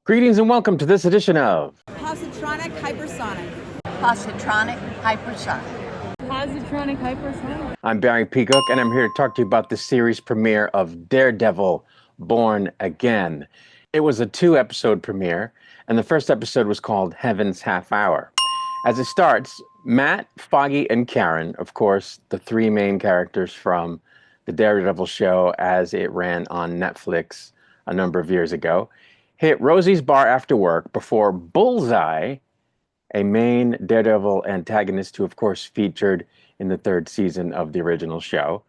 Greetings and welcome to this edition of Positronic hypersonic. Positronic hypersonic. Positronic hypersonic. I'm Barry Peacock, and I'm here to talk to you about the series premiere of Daredevil, Born Again. It was a 2-episode premiere, and the first episode was called Heaven's Half Hour. As it starts, Matt, Foggy, and Karen, of course, the 3 main characters from the Daredevil show as it ran on Netflix a number of years ago, hit Rosie's bar after work before Bullseye, a main Daredevil antagonist who, of course, featured in the 3rd season of the original show,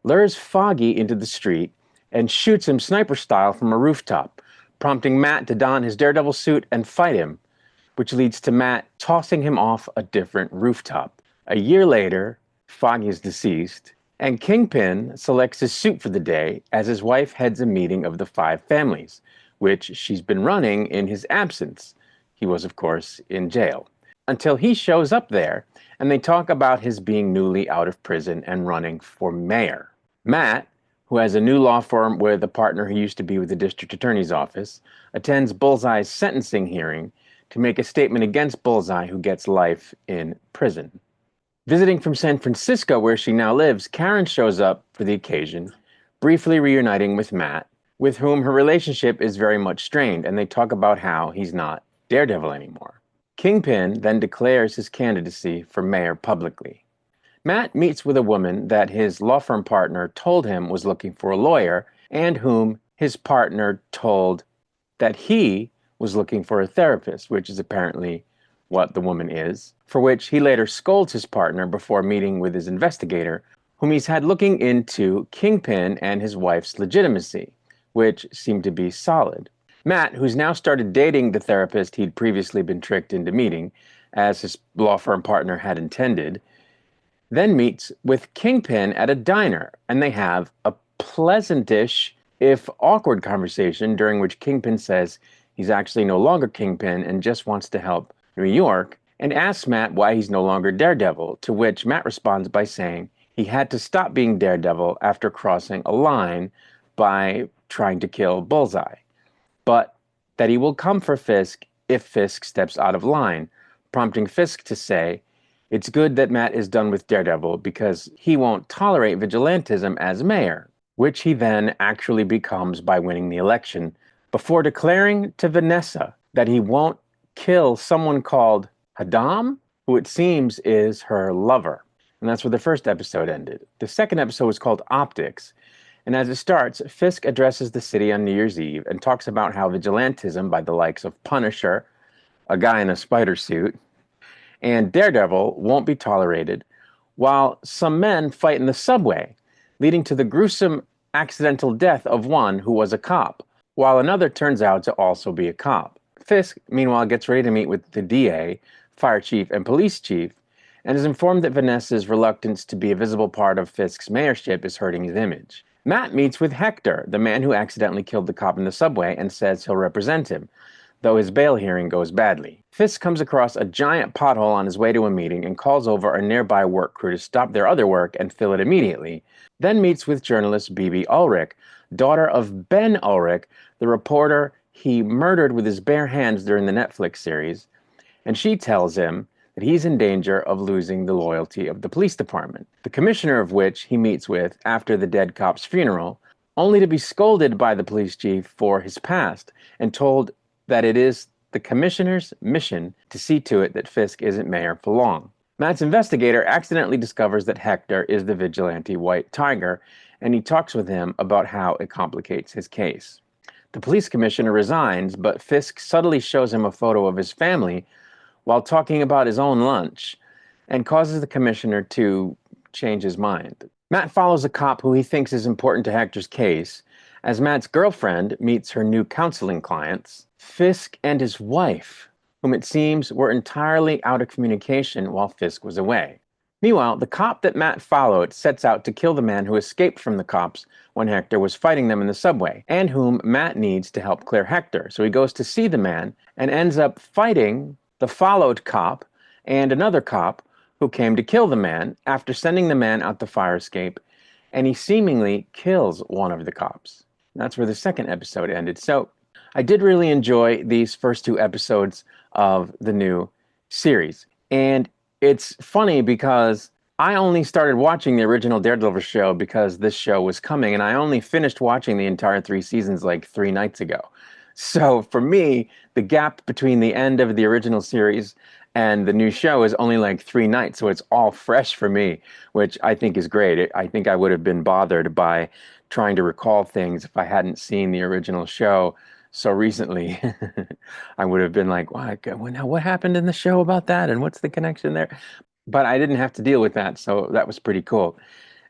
lures Foggy into the street and shoots him sniper style from a rooftop, prompting Matt to don his Daredevil suit and fight him, which leads to Matt tossing him off a different rooftop. A year later, Foggy is deceased, and Kingpin selects his suit for the day as his wife heads a meeting of the 5 families, which she's been running in his absence. He was, of course, in jail. Until he shows up there, and they talk about his being newly out of prison and running for mayor. Matt, who has a new law firm with a partner who used to be with the district attorney's office, attends Bullseye's sentencing hearing to make a statement against Bullseye, who gets life in prison. Visiting from San Francisco, where she now lives, Karen shows up for the occasion, briefly reuniting with Matt, with whom her relationship is very much strained, and they talk about how he's not Daredevil anymore. Kingpin then declares his candidacy for mayor publicly. Matt meets with a woman that his law firm partner told him was looking for a lawyer, and whom his partner told that he was looking for a therapist, which is apparently what the woman is, for which he later scolds his partner before meeting with his investigator, whom he's had looking into Kingpin and his wife's legitimacy, which seemed to be solid. Matt, who's now started dating the therapist he'd previously been tricked into meeting, as his law firm partner had intended, then meets with Kingpin at a diner, and they have a pleasantish, if awkward, conversation during which Kingpin says he's actually no longer Kingpin and just wants to help New York, and asks Matt why he's no longer Daredevil, to which Matt responds by saying he had to stop being Daredevil after crossing a line by trying to kill Bullseye, but that he will come for Fisk if Fisk steps out of line, prompting Fisk to say, "It's good that Matt is done with Daredevil because he won't tolerate vigilantism as mayor," which he then actually becomes by winning the election, before declaring to Vanessa that he won't kill someone called Hadam, who it seems is her lover. And that's where the first episode ended. The second episode was called Optics, and as it starts, Fisk addresses the city on New Year's Eve and talks about how vigilantism by the likes of Punisher, a guy in a spider suit, and Daredevil won't be tolerated, while some men fight in the subway, leading to the gruesome accidental death of one who was a cop, while another turns out to also be a cop. Fisk, meanwhile, gets ready to meet with the DA, fire chief, and police chief, and is informed that Vanessa's reluctance to be a visible part of Fisk's mayorship is hurting his image. Matt meets with Hector, the man who accidentally killed the cop in the subway, and says he'll represent him, though his bail hearing goes badly. Fisk comes across a giant pothole on his way to a meeting and calls over a nearby work crew to stop their other work and fill it immediately, then meets with journalist Bibi Ulrich, daughter of Ben Ulrich, the reporter he murdered with his bare hands during the Netflix series, and she tells him that he's in danger of losing the loyalty of the police department, the commissioner of which he meets with after the dead cop's funeral, only to be scolded by the police chief for his past and told that it is the commissioner's mission to see to it that Fisk isn't mayor for long. Matt's investigator accidentally discovers that Hector is the vigilante White Tiger, and he talks with him about how it complicates his case. The police commissioner resigns, but Fisk subtly shows him a photo of his family while talking about his own lunch, and causes the commissioner to change his mind. Matt follows a cop who he thinks is important to Hector's case, as Matt's girlfriend meets her new counseling clients, Fisk and his wife, whom it seems were entirely out of communication while Fisk was away. Meanwhile, the cop that Matt followed sets out to kill the man who escaped from the cops when Hector was fighting them in the subway, and whom Matt needs to help clear Hector. So he goes to see the man and ends up fighting the followed cop and another cop who came to kill the man after sending the man out the fire escape, and he seemingly kills one of the cops. That's where the second episode ended. So I did really enjoy these first two episodes of the new series. And it's funny because I only started watching the original Daredevil show because this show was coming, and I only finished watching the entire three seasons like 3 nights ago. So for me, the gap between the end of the original series and the new show is only like 3 nights. So it's all fresh for me, which I think is great. I think I would have been bothered by trying to recall things if I hadn't seen the original show so recently. I would have been like, what happened in the show about that? And what's the connection there? But I didn't have to deal with that. So that was pretty cool.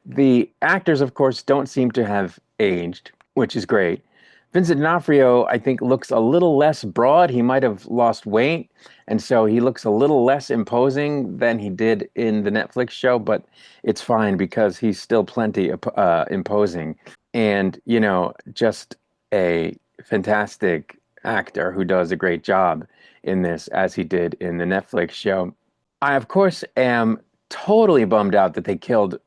The actors, of course, don't seem to have aged, which is great. Vincent D'Onofrio, I think, looks a little less broad. He might have lost weight, and so he looks a little less imposing than he did in the Netflix show, but it's fine because he's still plenty imposing. And, just a fantastic actor who does a great job in this, as he did in the Netflix show. I, of course, am totally bummed out that they killed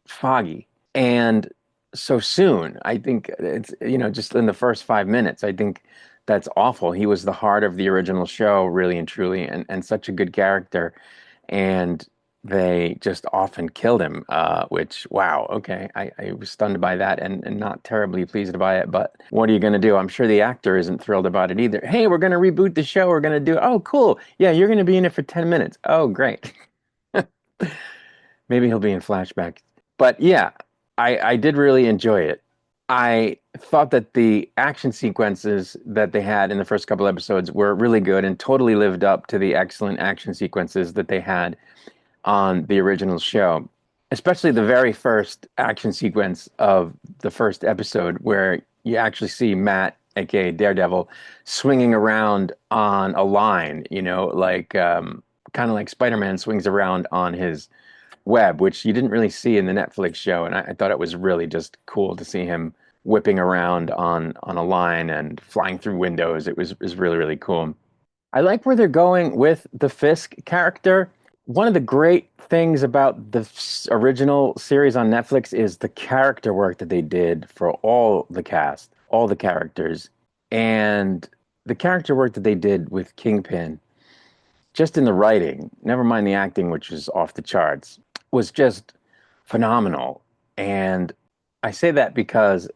Foggy and so soon. I think it's, just in the first 5 minutes, I think that's awful. He was the heart of the original show, really and truly, and such a good character. And they just often killed him, which, wow, okay. I was stunned by that and not terribly pleased by it. But what are you going to do? I'm sure the actor isn't thrilled about it either. Hey, we're going to reboot the show. We're going to do, oh, cool. Yeah, you're going to be in it for 10 minutes. Oh, great. Maybe he'll be in flashback. But yeah, I did really enjoy it. I thought that the action sequences that they had in the first couple episodes were really good and totally lived up to the excellent action sequences that they had on the original show. Especially the very first action sequence of the first episode, where you actually see Matt, aka Daredevil, swinging around on a line, like kind of like Spider-Man swings around on his web, which you didn't really see in the Netflix show. And I thought it was really just cool to see him whipping around on a line and flying through windows. It was really, really cool. I like where they're going with the Fisk character. One of the great things about the original series on Netflix is the character work that they did for all the cast, all the characters, and the character work that they did with Kingpin, just in the writing, never mind the acting, which is off the charts, was just phenomenal. And I say that because,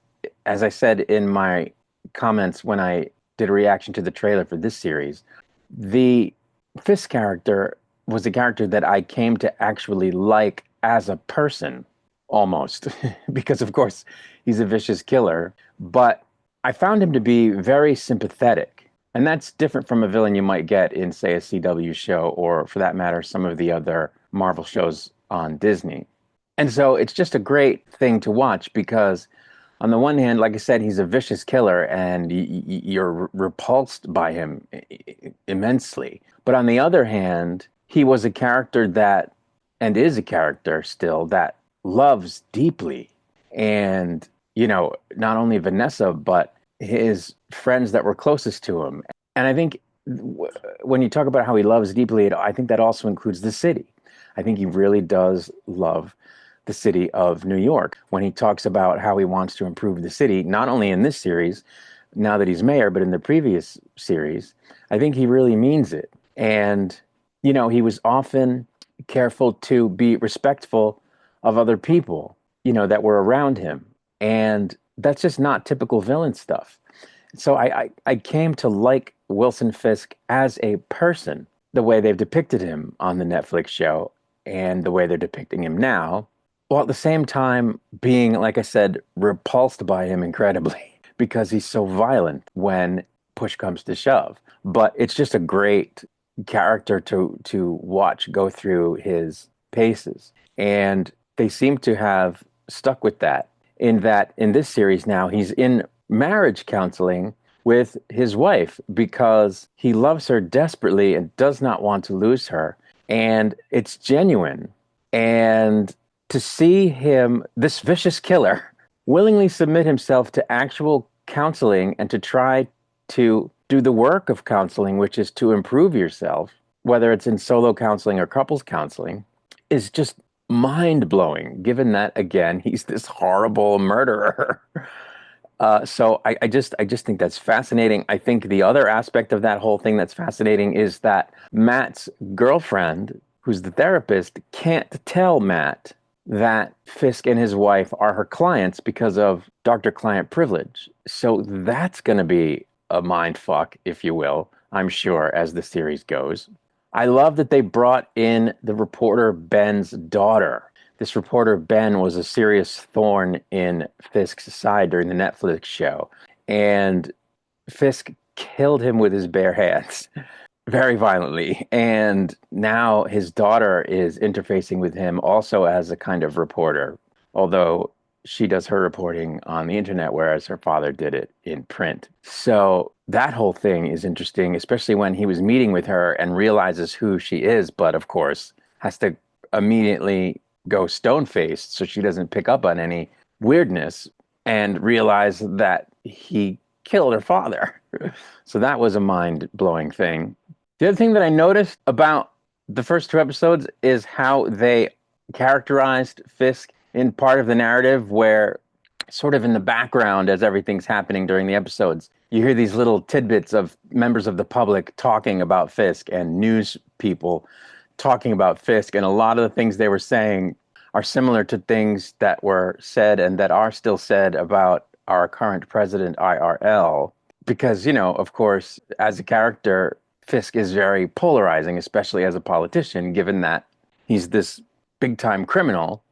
as I said in my comments when I did a reaction to the trailer for this series, the Fisk character was a character that I came to actually like as a person, almost, because of course he's a vicious killer, but I found him to be very sympathetic. And that's different from a villain you might get in, say, a CW show, or for that matter, some of the other Marvel shows on Disney. And so it's just a great thing to watch because, on the one hand, like I said, he's a vicious killer and you're repulsed by him immensely. But on the other hand, he was a character that, and is a character still, that loves deeply. And, not only Vanessa, but his friends that were closest to him. And I think when you talk about how he loves deeply, I think that also includes the city. I think he really does love the city of New York when he talks about how he wants to improve the city, not only in this series, now that he's mayor, but in the previous series. I think he really means it. And, he was often careful to be respectful of other people, that were around him. And that's just not typical villain stuff. So I came to like Wilson Fisk as a person, the way they've depicted him on the Netflix show and the way they're depicting him now, while at the same time being, like I said, repulsed by him incredibly because he's so violent when push comes to shove. But it's just a great character to watch go through his paces. And they seem to have stuck with that in this series now, he's in marriage counseling with his wife because he loves her desperately and does not want to lose her. And it's genuine. And to see him, this vicious killer, willingly submit himself to actual counseling and to try to do the work of counseling, which is to improve yourself, whether it's in solo counseling or couples counseling, is just mind blowing, given that, again, he's this horrible murderer. So I just think that's fascinating. I think the other aspect of that whole thing that's fascinating is that Matt's girlfriend, who's the therapist, can't tell Matt that Fisk and his wife are her clients because of doctor-client privilege. So that's going to be a mind fuck, if you will, I'm sure, as the series goes. I love that they brought in the reporter Ben's daughter. This reporter Ben was a serious thorn in Fisk's side during the Netflix show, and Fisk killed him with his bare hands very violently. And now his daughter is interfacing with him also as a kind of reporter, although she does her reporting on the internet, whereas her father did it in print. So that whole thing is interesting, especially when he was meeting with her and realizes who she is, but of course has to immediately go stone faced so she doesn't pick up on any weirdness and realize that he killed her father. So that was a mind blowing thing. The other thing that I noticed about the first two episodes is how they characterized Fisk in part of the narrative where, sort of in the background as everything's happening during the episodes, you hear these little tidbits of members of the public talking about Fisk and news people talking about Fisk. And a lot of the things they were saying are similar to things that were said and that are still said about our current president, IRL. Because, of course, as a character, Fisk is very polarizing, especially as a politician, given that he's this big time criminal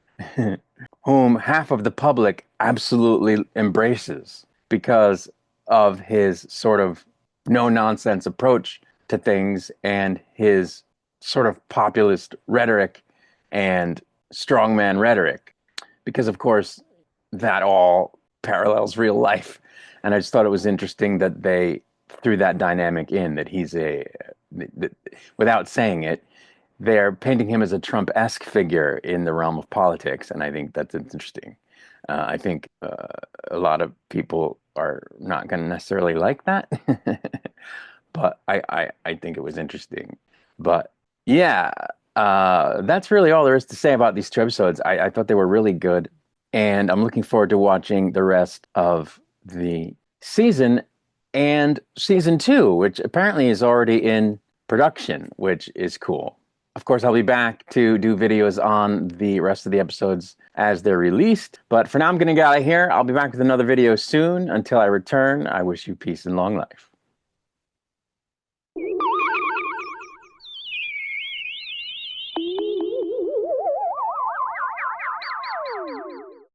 whom half of the public absolutely embraces because of his sort of no nonsense approach to things and his sort of populist rhetoric and strongman rhetoric. Because, of course, that all parallels real life. And I just thought it was interesting that they threw that dynamic in, that without saying it, they're painting him as a Trump-esque figure in the realm of politics, and I think that's interesting. I think a lot of people are not going to necessarily like that, but I think it was interesting. But yeah, that's really all there is to say about these two episodes. I thought they were really good, and I'm looking forward to watching the rest of the season and season two, which apparently is already in production, which is cool. Of course, I'll be back to do videos on the rest of the episodes as they're released. But for now, I'm going to get out of here. I'll be back with another video soon. Until I return, I wish you peace and long life.